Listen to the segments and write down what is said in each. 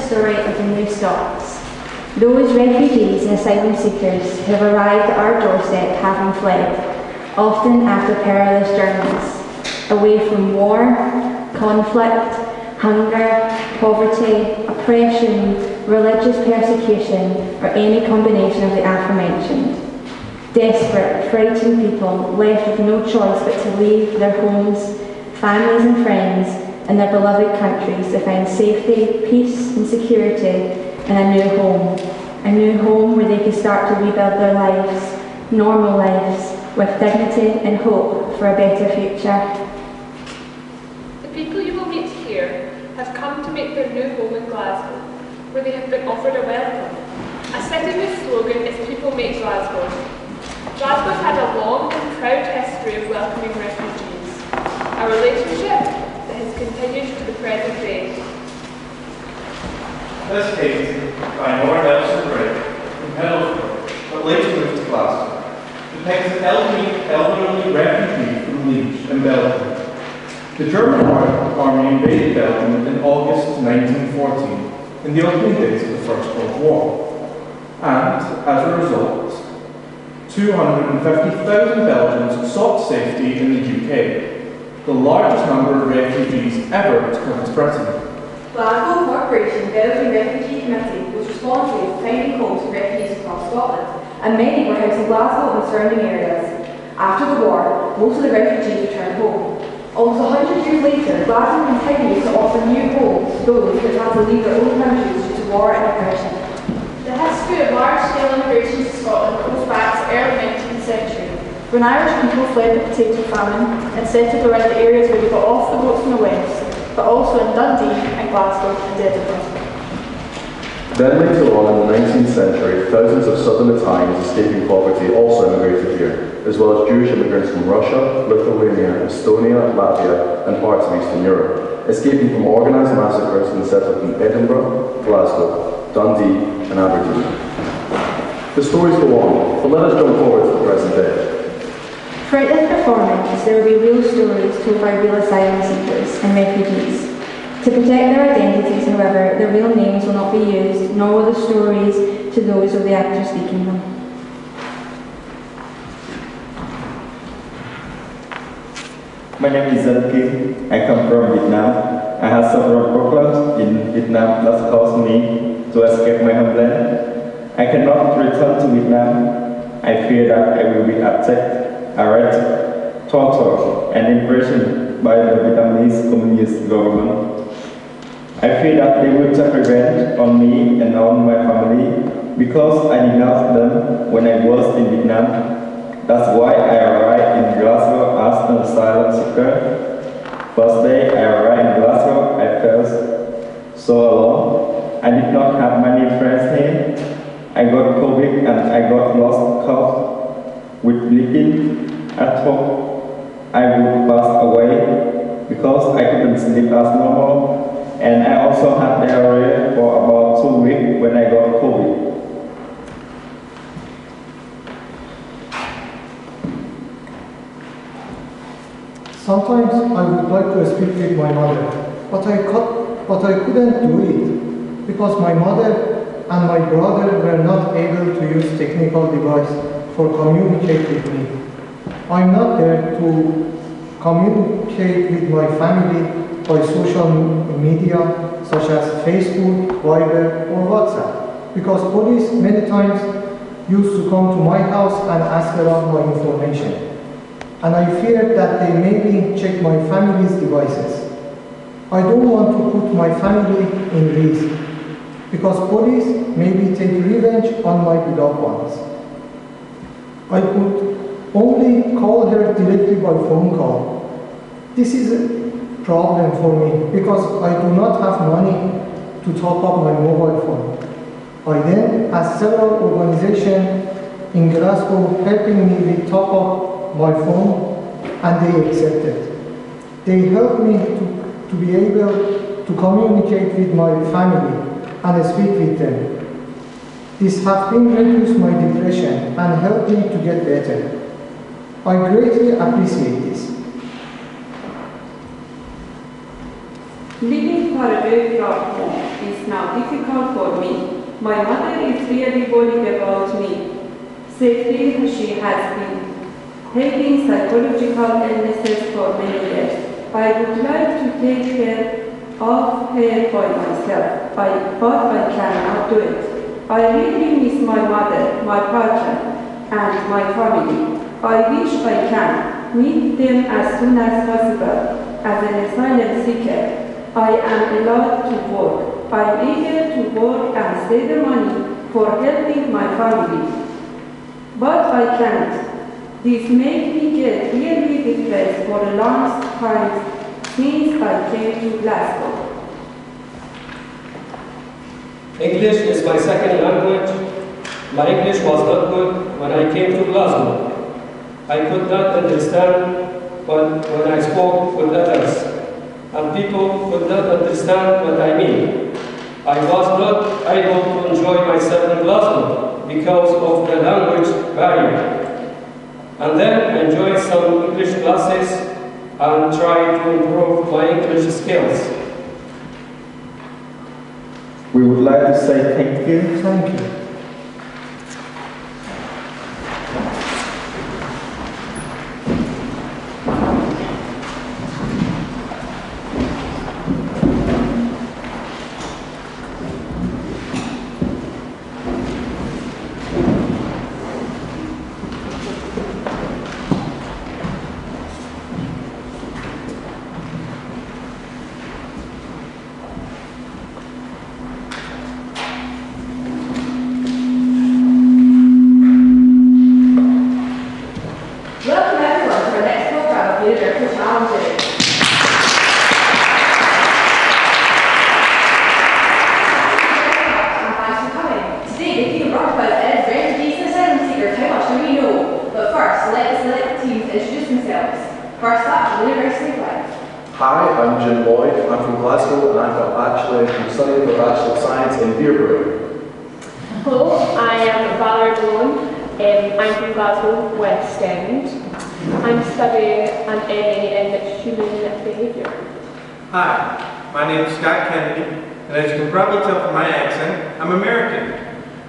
story of the new starts. Those refugees and asylum seekers who have arrived at our doorstep having fled, often after perilous journeys, away from war, conflict, hunger, poverty, oppression, religious persecution, or any combination of the aforementioned. Desperate, frightened people left with no choice but to leave their homes, families and friends, and their beloved countries to find safety, peace and security in a new home where they could start to rebuild their lives, normal lives, with dignity and hope for a better future. The people you will meet here have come to make their new home in Glasgow, where they have been offered a welcome. A city whose slogan is "People make Glasgow." Glasgow's had a long and proud history of welcoming refugees, a relationship that has continued to the present day. This case by Lord Aloysius from Middlesbrough, but later moved to Glasgow, depicts an elderly refugee from Liège in Belgium. The German army invaded Belgium in August 1914, in the opening days of the First World War, and as a result, 250,000 Belgians sought safety in the UK, the largest number of refugees ever to come to Britain. Glasgow Corporation Belgian Refugee Committee was responsible for finding homes for refugees across Scotland, and many were housed in Glasgow and the surrounding areas. After the war, most of the refugees returned home. Almost 100 years later, Glasgow continues to offer new homes to those who had to leave their own countries due to war and oppression. The history of large-scale immigration to Scotland goes back to the early 19th century, when Irish people fled the potato famine and settled around the areas where they got off the boats in the west, but also in Dundee and Glasgow and Edinburgh. Then later on in the 19th century, thousands of southern Italians escaping poverty also immigrated here, as well as Jewish immigrants from Russia, Lithuania, Estonia, Latvia, and parts of Eastern Europe, escaping from organised massacres and settled in Edinburgh, Glasgow, Dundee, and Aberdeen. The stories go on, but let us jump forward to the present day. Throughout this performance, there will be real stories told by real asylum seekers and refugees. To protect their identities, however, their real names will not be used, nor will the stories to those of the actors speaking them. My name is Dân Kim. I come from Vietnam. I have several problems in Vietnam that caused me to escape my homeland. I cannot return to Vietnam. I fear that I will be attacked, arrested, tortured, and imprisoned by the Vietnamese Communist government. I fear that they will take revenge on me and on my family because I denounced them when I was in Vietnam. That's why I arrived in Glasgow as an asylum seeker. First day I arrived in Glasgow, I felt so alone. I did not have many friends here. I got COVID and I got lost cough with bleeding. I thought I would pass away because I couldn't sleep as normal. And I also had diarrhea for about 2 weeks when I got COVID. Sometimes I would like to speak with my mother, but I couldn't do it because my mother and my brother were not able to use technical device for communicate with me. I'm not there to communicate with my family by social media such as Facebook, Viber or WhatsApp because police many times used to come to my house and ask around my information. And I fear that they maybe check my family's devices. I don't want to put my family in risk because police maybe take revenge on my beloved ones. I could only call her directly by phone call. This is a problem for me because I do not have money to top up my mobile phone. I then asked several organizations in Glasgow helping me with top up my phone, and they accepted. They helped me to be able to communicate with my family and speak with them. This has been reduced my depression and helped me to get better. I greatly appreciate this. Living far away from home is now difficult for me. My mother is really worried about me. Safely, she has been taking psychological illnesses for many years. I would like to take care of her by myself, but I cannot do it. I really miss my mother, my partner, and my family. I wish I can meet them as soon as possible. As an asylum seeker, I am allowed to work. I am eager to work and save the money for helping my family. But I can't. This makes me get really depressed for a long time since I came to Glasgow. English is my second language. My English was not good when I came to Glasgow. I could not understand when I spoke with others, and people could not understand what I mean. I was not able to enjoy myself in Glasgow because of the language barrier. And then I enjoyed some English classes and tried to improve my English skills. We would like to say thank you. Thank you.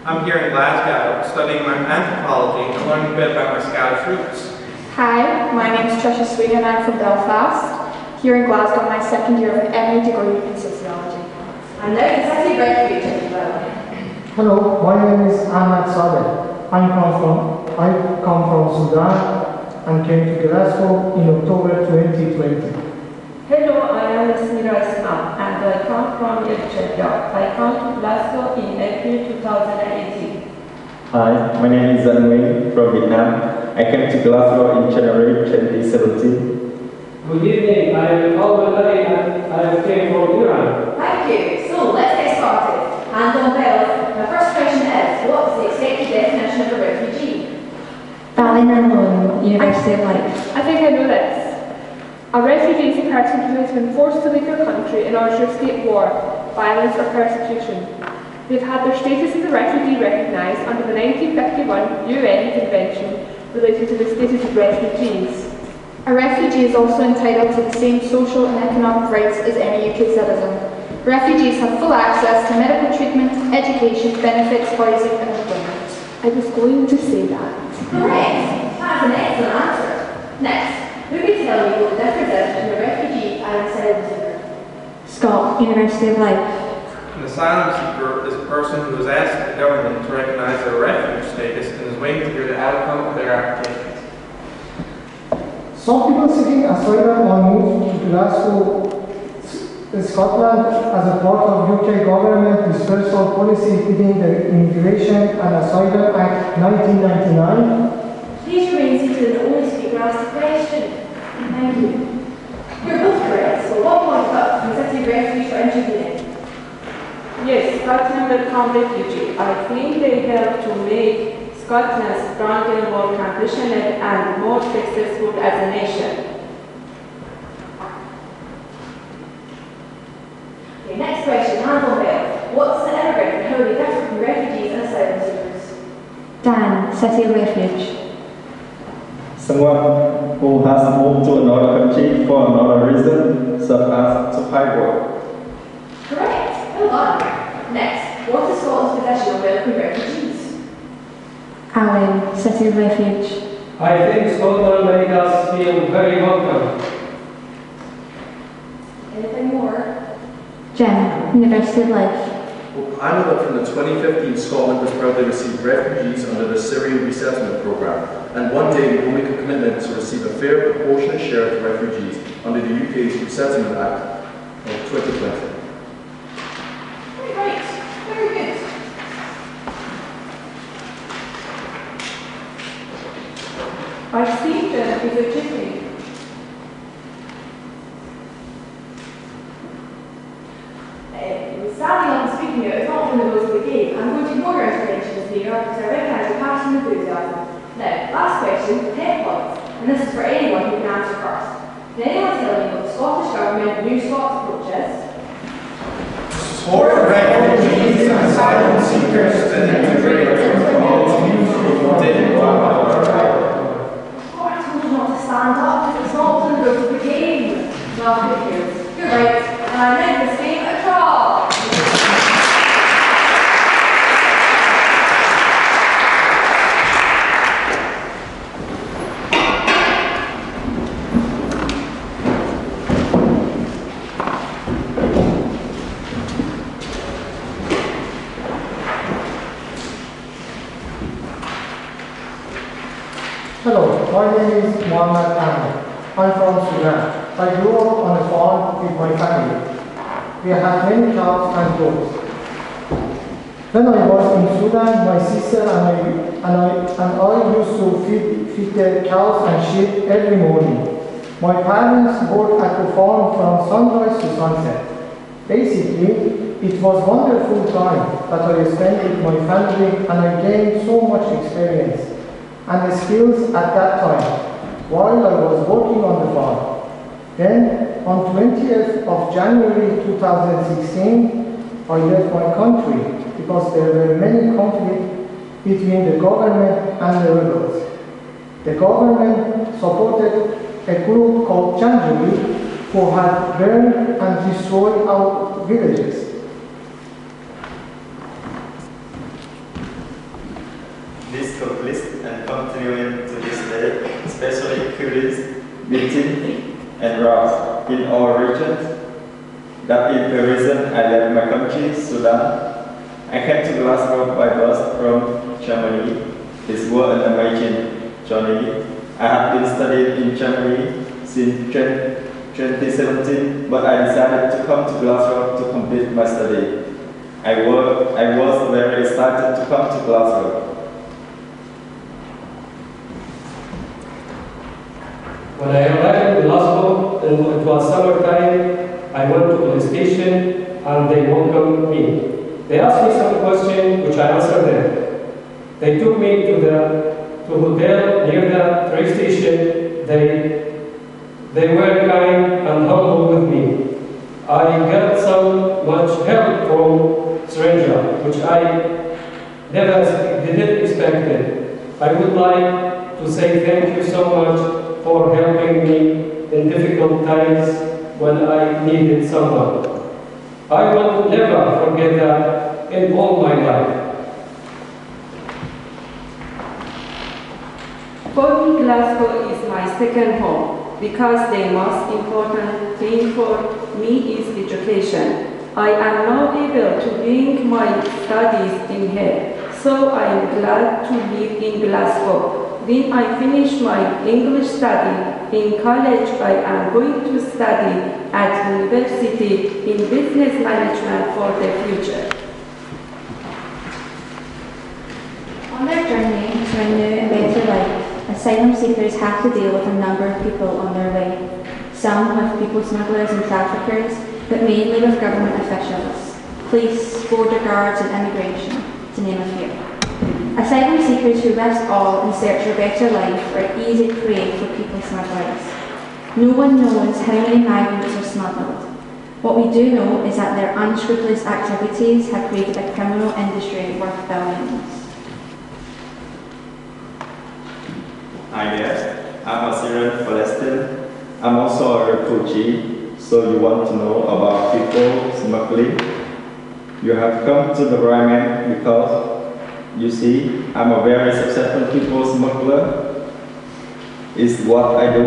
I'm here in Glasgow studying my anthropology and learning a bit about my Scottish roots. Hi, my name is Trisha Sweeney and I'm from Belfast. Here in Glasgow, my second year of an MA degree in sociology. And now it's actually great to meet you as well. Hello, my name is Ahmad Sadeh. I come from Sudan and came to Glasgow in October 2020. Hello, I am Smira Ismail and I come from Ethiopia. I come to Glasgow in April 2018. Hi, my name is Zanwei from Vietnam. I came to Glasgow in January 2017. Good evening, I am Al-Malari and I came from Iran. Thank you. So let's get started. Hands on bells. My first question is, what is the accepted definition of a refugee? Ballinamon, University of Life. I think I know this. A refugee is a person who has been forced to leave their country in order to escape war, violence or persecution. They've had their status as a refugee recognised under the 1951 UN Convention relating to the status of refugees. A refugee is also entitled to the same social and economic rights as any UK citizen. Refugees have full access to medical treatment, education, benefits, housing and employment. I was going to say that. Correct. That's an excellent answer. Next. Who can tell me what the difference is between a refugee and an asylum seeker? Scott, University of Life. An asylum seeker is a person who has asked the government to recognize their refuge status and is waiting to hear the outcome of their applications. Some people seeking asylum are moved to Glasgow, Scotland as a part of UK government dispersal policy within the Immigration and Asylum Act 1999. Please remain seated and only speak when asked a question. Thank you. You're both correct, so 1 point up from city refugees for intervening. Yes, Scotland will come refugee. I think they help to make Scotland stronger, more compassionate and more successful as a nation. Okay, next question, hands on bell. What's an immigrant and how are they different from refugees and asylum seekers? Dan, City of Refuge. Someone who has moved to another country for another reason, such as to find work. welcome refugees? Alan, City of Refuge. I think Scotland made us feel very welcome. Anything more? Jim, University of Life. Well, I know that from the 2015 Scotland has proudly received refugees under the Syrian resettlement programme, and one day we will make a commitment to receive a fair proportionate share of refugees under the UK's Resettlement Act of 2020. Right, very good. I think that is a chicken. Sadly, I'm speaking here, it's not from the rules of the game. I'm going to ignore your interventions here because I recognise your passion and enthusiasm. Now, last question, 10 points, and this is for anyone who can answer first. Can anyone tell me what the Scottish Government New Scots approach is? Support refugees and asylum seekers to integrate into communities within Oh, I told you not to stand up because it's not from the rules of the game. Well, who cares? You're right, and I make this game a draw. Hello, my name is Mohammed Ahmed. I'm from Sudan. I grew up on a farm with my family. We had many cows and goats. When I was in Sudan, my sister and I used to feed the cows and sheep every morning. My parents worked at the farm from sunrise to sunset. Basically, it was a wonderful time that I spent with my family, and I gained so much experience and the skills at that time while I was working on the farm. Then, on 20th of January 2016, I left my country because there were many conflicts between the government and the rebels. The government supported a group called Janjaweed who had burned and destroyed our villages. This conflict and continuing to this day, especially killings, beating, and riots in our regions. That is the reason I left my country, Sudan. I came to Glasgow by bus from Germany. This was an amazing journey. I have been studying in Germany since 2017, but I decided to come to Glasgow to complete my study. I was very excited to come to Glasgow. When I arrived in Glasgow, and it was summertime, I went to the police station and they welcomed me. They asked me some questions which I answered them. They took me to the hotel near the train station. They were kind and humble with me. I got so much help from strangers, which I didn't expect it. I would like to say thank you so much for helping me in difficult times when I needed someone. I will never forget that in all my life. For me, Glasgow is my second home because the most important thing for me is education. I am now able to bring my studies in here, so I am glad to live in Glasgow. When I finish my English study in college, I am going to study at university in business management for the future. On their journey to a new and better life, asylum seekers have to deal with a number of people on their way. Some with people smugglers and traffickers, but mainly with government officials, police, border guards and immigration, to name a few. Asylum seekers who risk all in search of a better life are easy prey for people smugglers. No one knows how many migrants are smuggled. What we do know is that their unscrupulous activities have created a criminal industry worth billions. Hi there, I'm a Syrian Palestinian. I'm also a refugee, so you want to know about people smuggling? You have come to the right man because You see, I'm a very successful people smuggler. It's what I do,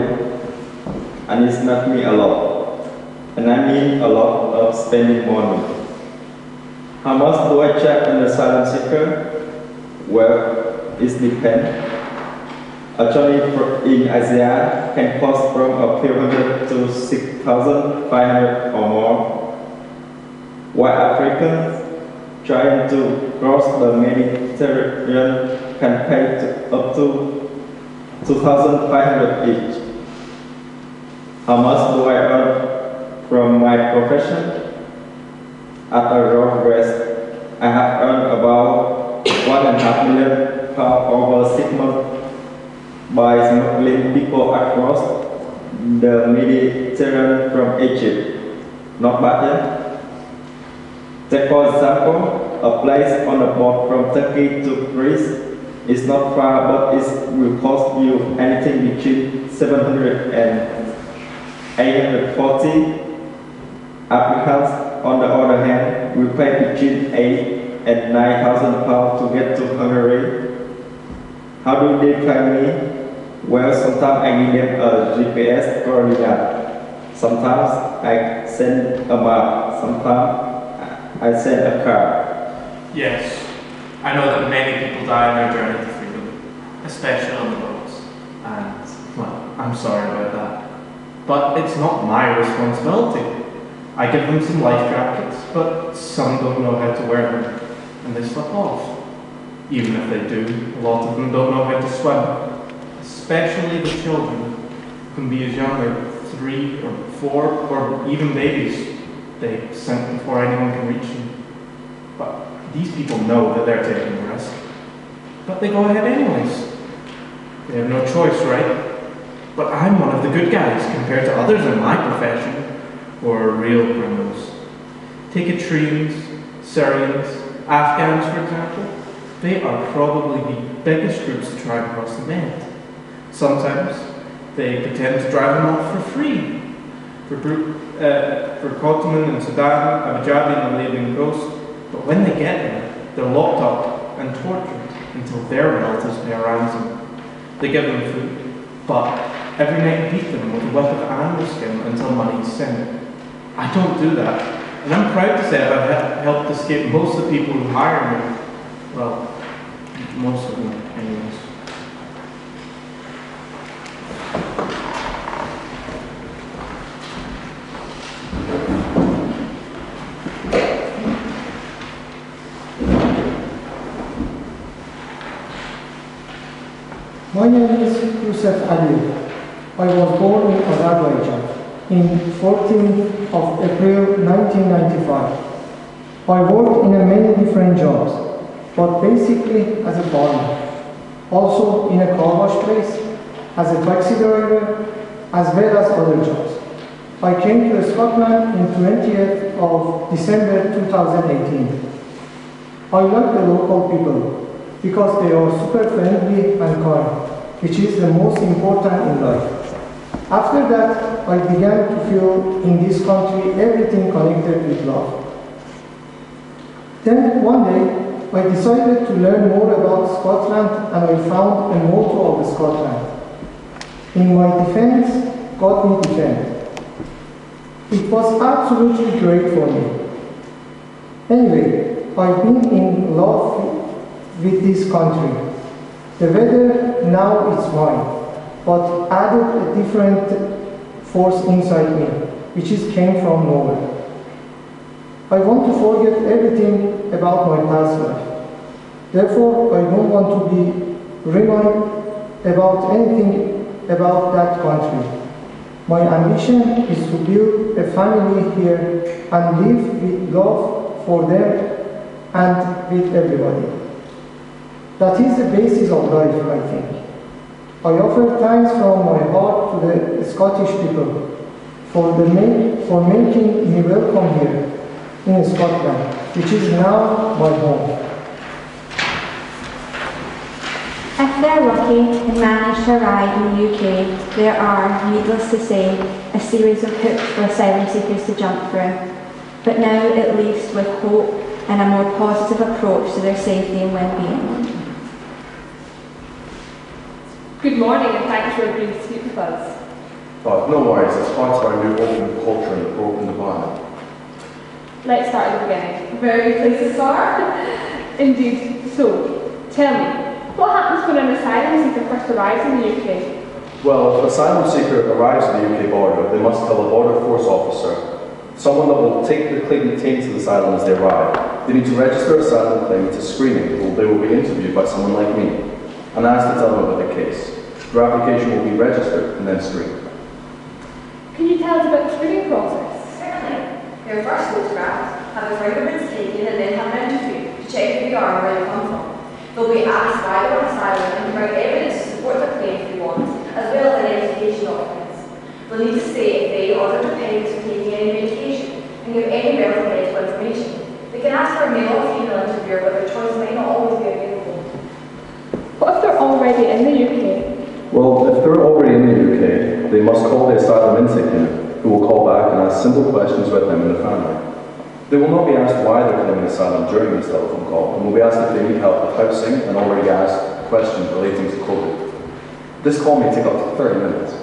and it's not me a lot. And I mean a lot of spending money. How much do I charge an asylum seeker? Well, it depends. A journey in Asia can cost from a few hundred to 6,500 or more, while Africans trying to cross the Mediterranean can pay up to 2,500 each. How much do I earn from my profession? At a rough guess, I have earned about £1.5 million over 6 months by smuggling people across the Mediterranean from Egypt. Not bad, yeah? Take for example, a place on a boat from Turkey to Greece is not far, but it will cost you anything between 700 and 840. Applicants, on the other hand, will pay between 8 and 9,000 pounds to get to Hungary. How do they pay me? Well, sometimes I give them a GPS coordinate. Sometimes I send a map. Sometimes I send a card. Yes, I know that many people die on their journey to freedom, especially on the boats. And, well, I'm sorry about that. But it's not my responsibility. I give them some life jackets, but some don't know how to wear them, and they slip off. Even if they do, a lot of them don't know how to swim. Especially the children can be as young as 3 or 4, or even babies. They sink before anyone can reach them. But these people know that they're taking a risk. But they go ahead anyways. They have no choice, right? But I'm one of the good guys compared to others in my profession who are real criminals. Take Eritreans, Syrians, Afghans, for example. They are probably the biggest groups to try and cross the Med. Sometimes they pretend to drive them off for free. For Kotoman and Sudan, Abujabi and the Libyan coast. But when they get there, they're locked up and tortured until their relatives pay a ransom. They give them food, but every night beat them with a whip of animal skin until money is sent. I don't do that, and I'm proud to say I've helped escape most of the people who hire me. Well, most of them, anyways. My name is Yusuf Ali. I was born in Azerbaijan in 14th of April 1995. I worked in many different jobs, but basically as a farmer. Also in a car wash place, as a taxi driver, as well as other jobs. I came to Scotland in 20th of December 2018. I like the local people because they are super friendly and kind, which is the most important in life. After that, I began to feel in this country everything connected with love. Then one day, I decided to learn more about Scotland, and I found a motto of Scotland. In my defense, God me defend. It was absolutely great for me. Anyway, I've been in love with this country. The weather now is mine, but added a different force inside me, which came from nowhere. I want to forget everything about my past life. Therefore, I don't want to be reminded about anything about that country. My ambition is to build a family here and live with love for them and with everybody. That is the basis of life, I think. I offer thanks from my heart to the Scottish people for making me welcome here in Scotland, which is now my home. If they're lucky and manage to arrive in the UK, there are, needless to say, a series of hoops for asylum seekers to jump through. But now, at least with hope and a more positive approach to their safety and well-being. Good morning and thanks for agreeing to speak with us. No worries, it's part of our new open culture and open environment. Let's start at the beginning. Very place to start. Indeed. So, tell me, what happens when an asylum seeker first arrives in the UK? Well, if an asylum seeker arrives at the UK border, they must tell a border force officer, someone that will take the claimant to the asylum as they arrive. They need to register asylum claimant to screening. They will be interviewed by someone like me and asked to tell them about the case. Their application will be registered and then screened. Can you tell us about the screening process? Certainly. They are first photographed, have their fingerprints taken, and then have an interview to check who they are and where they come from. They'll be asked why they want asylum and to bring evidence to support their claim if they want, as well as identification documents. They'll need to say if they or their dependents are taking any medication and give any relevant medical information. They can ask for a male or female interviewer, but their choice may not always be available. What if they're already in the UK? Well, if they're already in the UK, they must call the asylum intake unit, who will call back and ask simple questions about them and their family. They will not be asked why they're claiming asylum during this telephone call, and will be asked if they need help with housing and already asked questions relating to COVID. This call may take up to 30 minutes.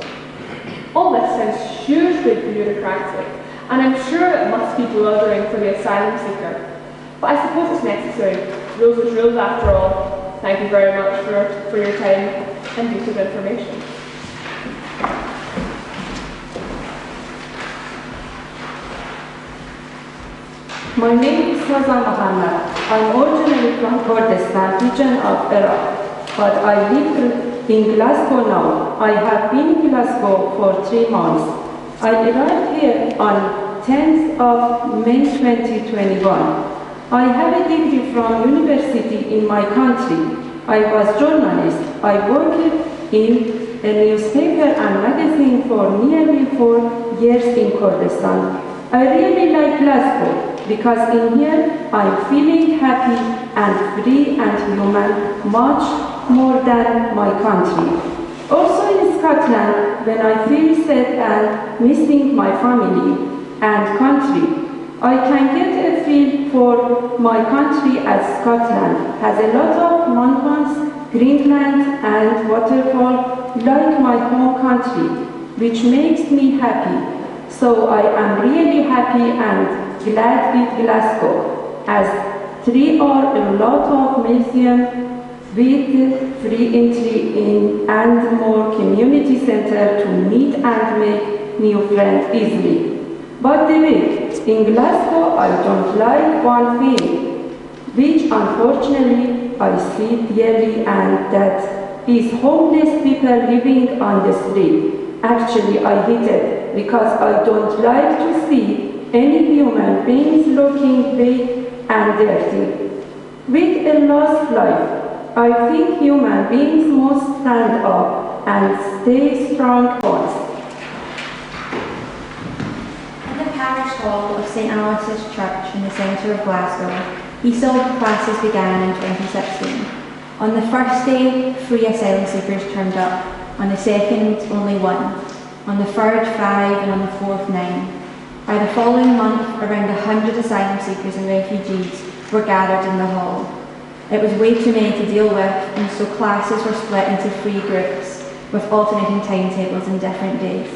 All this sounds hugely bureaucratic, and I'm sure it must be bewildering for the asylum seeker. But I suppose it's necessary. Rules is rules after all. Thank you very much for your time and use of information. My name is Hazan Mohammed. I'm originally from Kurdistan region of Iraq, but I live in Glasgow now. I have been in Glasgow for 3 months. I arrived here on 10th of May 2021. I have a degree from university in my country. I was a journalist. I worked in a newspaper and magazine for nearly 4 years in Kurdistan. I really like Glasgow because in here I'm feeling happy and free and human much more than my country. Also in Scotland, when I feel sad and missing my family and country, I can get a feel for my country as Scotland has a lot of mountains, greenland and waterfall like my home country, which makes me happy. So I am really happy and glad with Glasgow, as there are a lot of museums with free entry in and more community center to meet and make new friends easily. But the way, in Glasgow I don't like one thing, which unfortunately I see daily, and that is homeless people living on the street. Actually I hate it because I don't like to see any human beings looking weak and dirty. With a lost life, I think human beings must stand up and stay strong once. In the parish hall of St Aloysius Church in the centre of Glasgow, ESOL classes began in 2016. On the first day, 3 asylum seekers turned up. On the second, only 1. On the third, 5, and on the fourth, 9. By the following month, around 100 asylum seekers and refugees were gathered in the hall. It was way too many to deal with, and so classes were split into 3 groups, with alternating timetables and different days.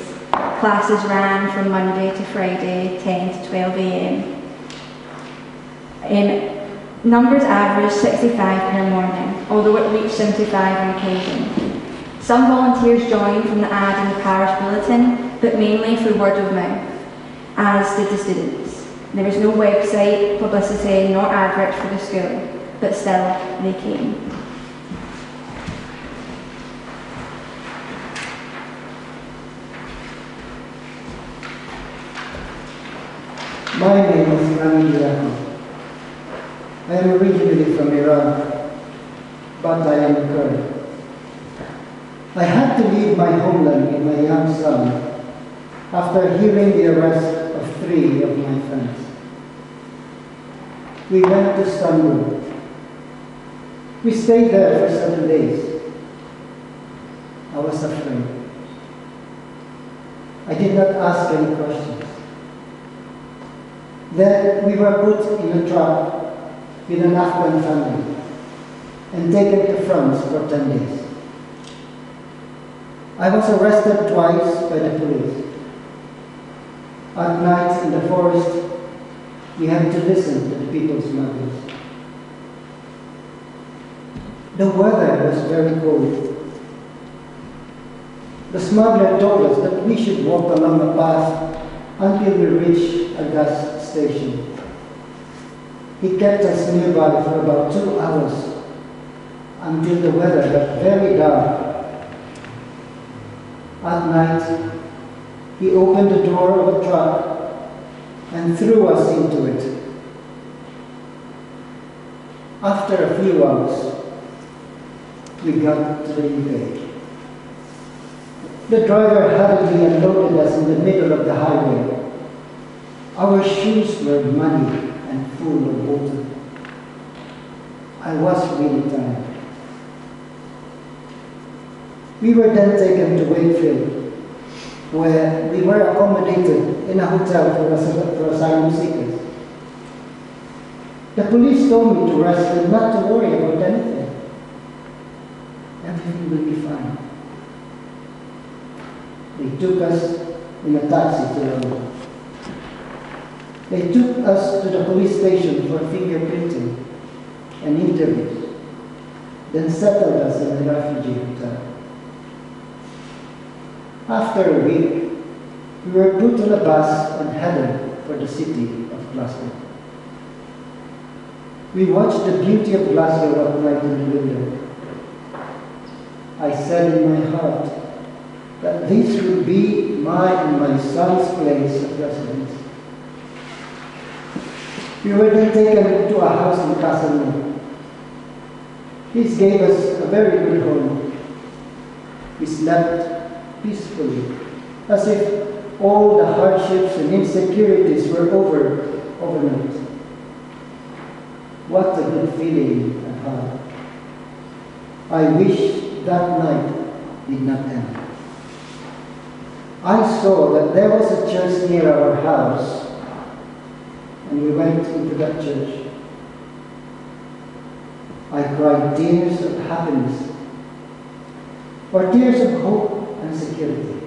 Classes ran from Monday to Friday, 10 to 12 a.m. Numbers averaged 65 per morning, although it reached 75 on occasion. Some volunteers joined from the ad in the parish bulletin, but mainly through word of mouth, as did the students. There was no website, publicity, nor adverts for the school, but still, they came. My name is Rami. I am originally from Iran, but I am a Kurd. I had to leave my homeland with my young son after hearing the arrest of 3 of my friends. We went to Istanbul. We stayed there for 7 days. I was afraid. I did not ask any questions. Then we were put in a truck with an Afghan family and taken to France for 10 days. I was arrested twice by the police. At night in the forest, we had to listen to the people smugglers. The weather was very cold. The smuggler told us that we should walk along a path until we reach a gas station. He kept us nearby for about 2 hours until the weather got very dark. At night, he opened the door of a truck and threw us into it. After a few hours, we got to the UK. The driver hurriedly unloaded us in the middle of the highway. Our shoes were muddy and full of water. I was really tired. We were then taken to Wakefield, where we were accommodated in a hotel for asylum seekers. The police told me to rest and not to worry about anything. Everything will be fine. They took us in a taxi to London. They took us to the police station for fingerprinting and interviews, then settled us in a refugee hotel. After a week, we were put on a bus and headed for the city of Glasgow. We watched the beauty of Glasgow at night in the window. I said in my heart that this would be my and my son's place of residence. We were then taken to a house in Castlemaine. This gave us a very good home. We slept peacefully, as if all the hardships and insecurities were over overnight. What a good feeling I had. I wish that night did not end. I saw that there was a church near our house, and we went into that church. I cried tears of happiness, or tears of hope and security.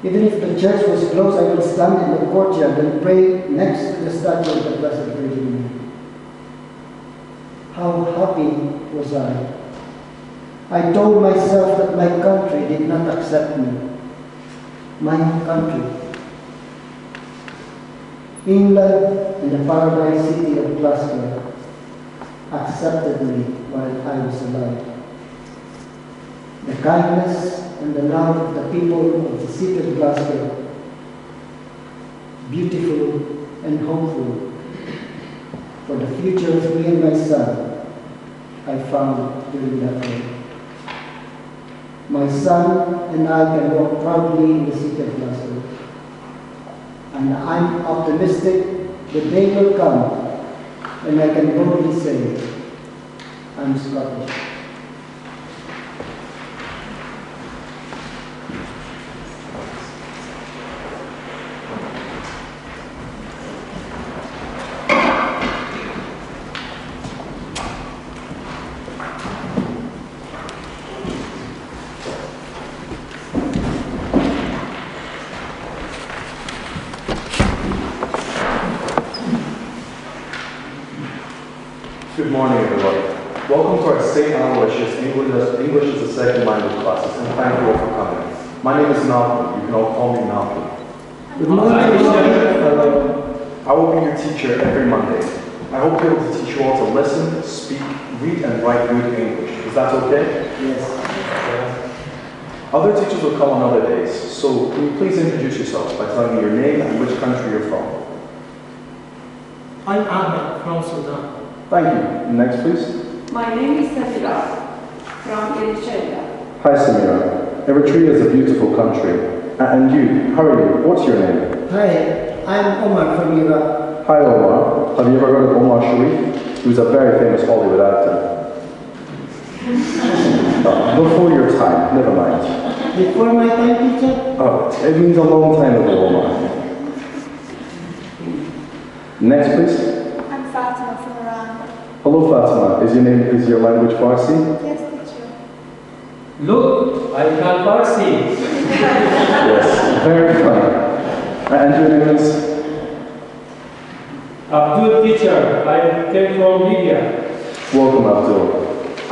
Even if the church was closed, I would stand in the courtyard and pray next to the statue of the Blessed Virgin Mary. How happy was I. I told myself that my country did not accept me. My country. England and the paradise city of Glasgow accepted me while I was alive. The kindness and the love of the people of the city of Glasgow, beautiful and hopeful for the future of me and my son, I found during that day. My son and I can walk proudly in the city of Glasgow, and I'm optimistic the day will come when I can boldly say, I'm Scottish. Good morning, everyone. Welcome to our St. Aloysius English as a Second Language classes, and thank you all for coming. My name is Malcolm. You can all call me Malcolm. Good morning. Hello. I will be your teacher every Monday. I hope to be able to teach you all to listen, speak, read, and write good English. Is that okay? Yes. Other teachers will come on other days, so can you please introduce yourselves by telling me your name and which country you're from? I'm Ahmed from Sudan. Thank you. Next, please. My name is Samira from Eritrea. Hi, Samira. Eritrea is a beautiful country. And you, how are you? What's your name? Hi, I'm Omar from Iraq. Hi, Omar. Have you ever heard of Omar Sharif? He was a very famous Hollywood actor. Before your time, never mind. Before my time, teacher? Oh, it means a long time ago, Omar. Next, please. Hello Fatima, is your language Farsi? Yes, teacher. Look, I can Farsi. Yes, very funny. And your name is? Abdul, teacher. I came from Libya. Welcome Abdul.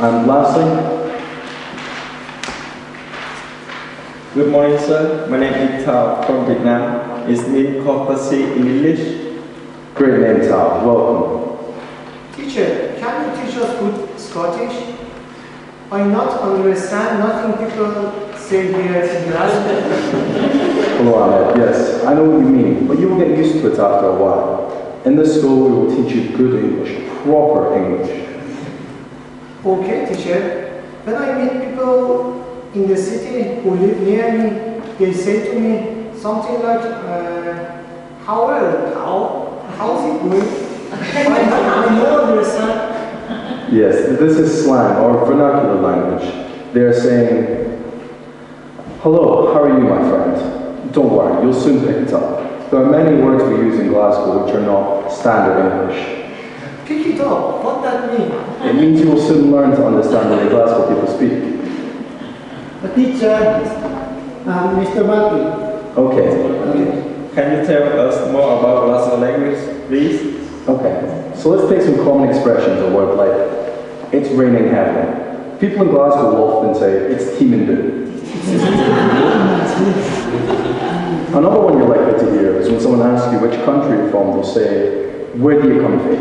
And lastly? Good morning, sir. My name is Tao from Vietnam. It's me courtesy in English. Great name, Tao. Welcome. Teacher, can you teach us good Scottish? I not understand nothing people say here in class. Hello, Ahmed. Yes, I know what you mean, but you will get used to it after a while. In this school, we will teach you good English, proper English. Okay, teacher. When I meet people in the city who live near me, they say to me something like, how's it going? I don't understand. Yes, this is slang or vernacular language. They are saying, hello, how are you, my friend? Don't worry, you'll soon pick it up. There are many words we use in Glasgow which are not standard English. Pick it up, what that mean? It means you will soon learn to understand the way Glasgow people speak. Teacher, Mr. Martin. Okay. Can you tell us more about Glasgow language, please? Okay, so let's take some common expressions or words like, it's raining heavily. People in Glasgow will often say, it's teeming do. Another one you're likely to hear is when someone asks you which country you're from, they'll say, where do you come from?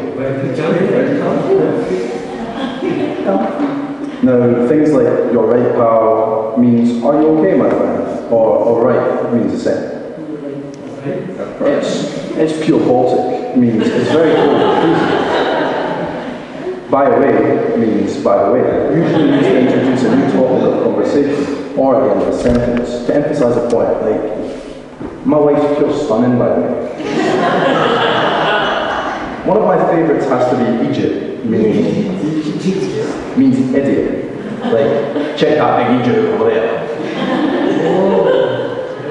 Now, things like, you're right, pal, means, are you okay, my friend? Or, alright, means the same. It's pure Baltic, means it's very cold and freezing. By the way means by the way, usually used to introduce a new topic of conversation or at the end of a sentence to emphasize a point, like, my wife's pure stunning, by the way. One of my favorites has to be Egypt, means idiot. Like, check that big Egypt over there.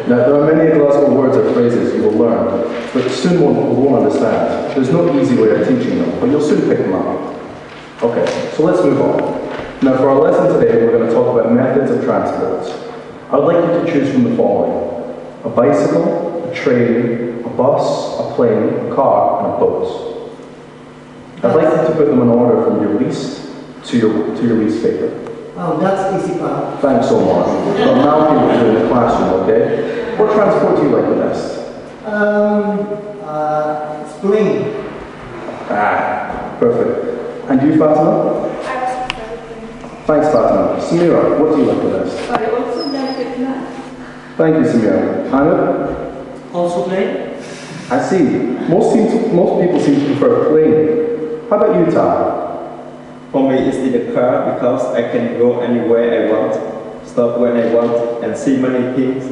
Now, there are many Glasgow words or phrases you will learn, but soon won't understand. There's no easy way of teaching them, but you'll soon pick them up. Okay, so let's move on. Now, for our lesson today, we're going to talk about methods of transport. I'd like you to choose from the following: a bicycle, a train, a bus, a plane, a car, and a boat. I'd like you to put them in order from your least to your least favorite. Oh, that's easy, pal. Thanks so much. But now people do in the classroom, okay? What transport do you like the best? Spring. Ah, perfect. And you, Fatima? Thanks, Fatima. Samira, what do you like the best? I also like the class. Thank you, Samira. Ahmed? Also plane? I see. Most people seem to prefer plane. How about you, Tam? For me, it's in the car because I can go anywhere I want, stop when I want, and see many things.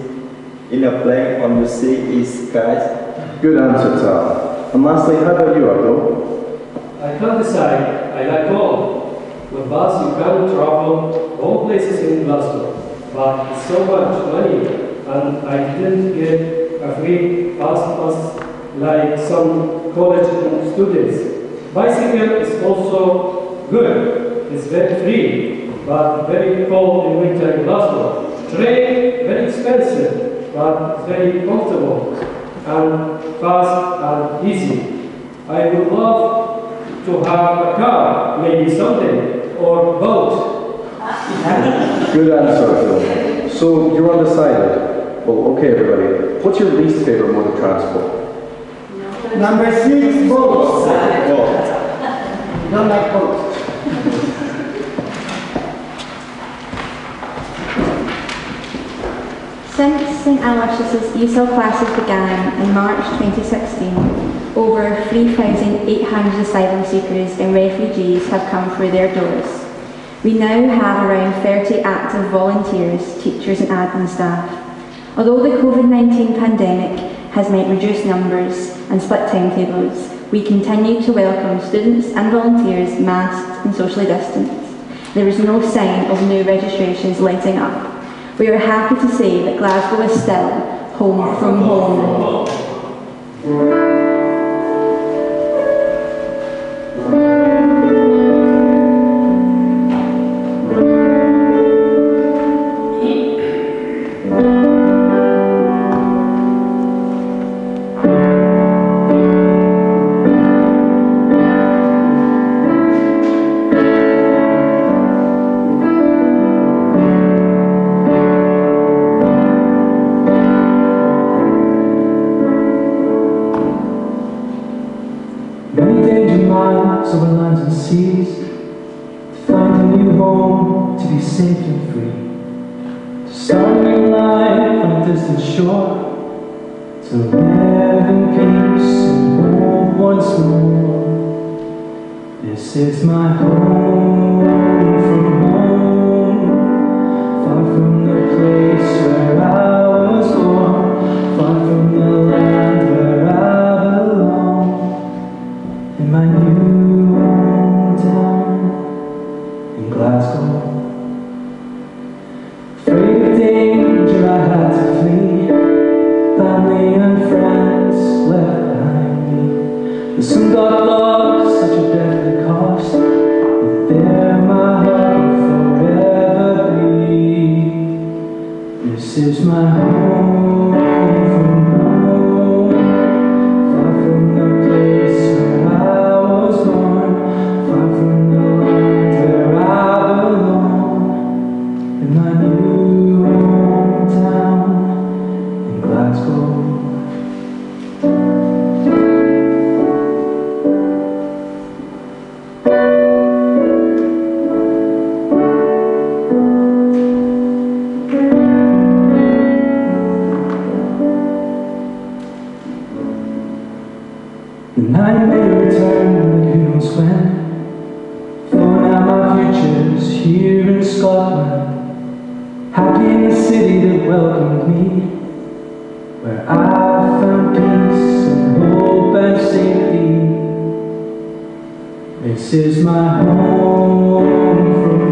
In a plane, all you see is skies. Good answer, Tam. And lastly, how about you, Abdul? I can't decide. I like all. With bus, you can travel all places in Glasgow, but it's so much money, and I didn't get a free bus pass like some college students. Bicycle is also good. It's very free, but very cold in winter in Glasgow. Train, very expensive, but very comfortable and fast and easy. I would love to have a car, maybe someday, or boat. Good answer, Phil. So you're undecided. Well, okay, everybody. What's your least favorite mode of transport? Number 6, boats. Don't like boats. Since St Aloysius' ESOL classes began in March 2016, over 3,800 asylum seekers and refugees have come through their doors. We now have around 30 active volunteers, teachers and admin staff. Although the COVID-19 pandemic has meant reduced numbers and split timetables, we continue to welcome students and volunteers masked and socially distanced. There is no sign of new registrations letting up. We are happy to say that Glasgow is still home from home. maps over lands and seas, to find a new home, to be safe and free, to start a new life on a distant shore, to live in peace and hope once more. This is my home from home, far from the place where I was born, far from the land where I belong, in my new hometown in Glasgow. Afraid of danger, I had to flee, family and friends left behind me, but some got lost, such a deathly cost, but there my heart will forever be. This is my home from home, far from the place where I was born, far from the land where I belong, in my new hometown in Glasgow. The night may return, but who knows when? For now my future's here in Scotland, happy in the city that welcomed me, where I found peace and hope and safety. This is my home from